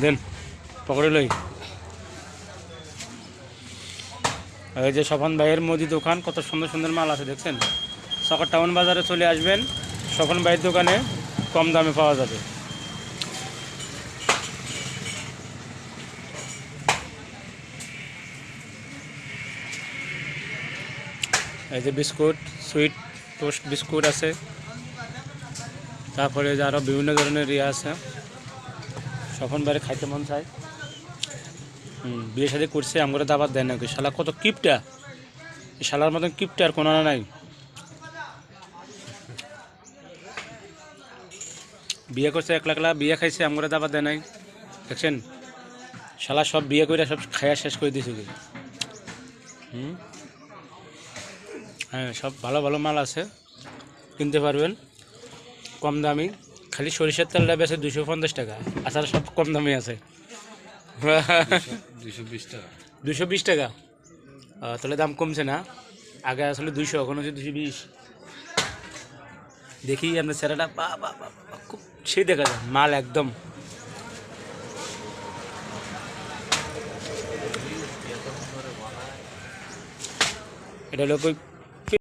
দেন পকড়ে লই। এই যে স্বপন ভাইয়ের মুদি দোকান, কত সুন্দর সুন্দর মাল আছে দেখছেন। সকার টাউন বাজারে চলে আসবেন, স্বপন ভাইয়ের দোকানে কম দামে পাওয়া যাবে। এই যে বিস্কুট, সুইট টোস্ট বিস্কুট আছে, তারপরে যে আরও বিভিন্ন ধরনের ইয়ে আছে। স্বপন ভাইয়ের খাইতে মন চায়। বিয়ে শাদী করছে, আমগরে দাবাত দেয় নাকি, শালা কত কিপটা, এই শালার মতন কিপটা আর কোনো নাই। বিয়ে করছে একলা একলা, বিয়ে খাইছে, আমগরে দাবাত দেয় নাই, দেখছেন। শালা সব বিয়ে করে সব খাইয়া শেষ করে দিয়েছে। হ্যাঁ, সব ভালো ভালো মাল আছে, কিনতে পারবেন কম দামি। খালি সরিষার তেলটা বেছে 250 টাকা, আছাড়া সব কম দামি আছে। 220 টাকা। 220 টাকা, তাহলে দাম কমছে না? আগে আসলে 200, এখন হচ্ছে 220। দেখি আপনার চেহারাটা, বা বা বা বা, খুব সেই দেখা যায় মাল একদম। এটা হলো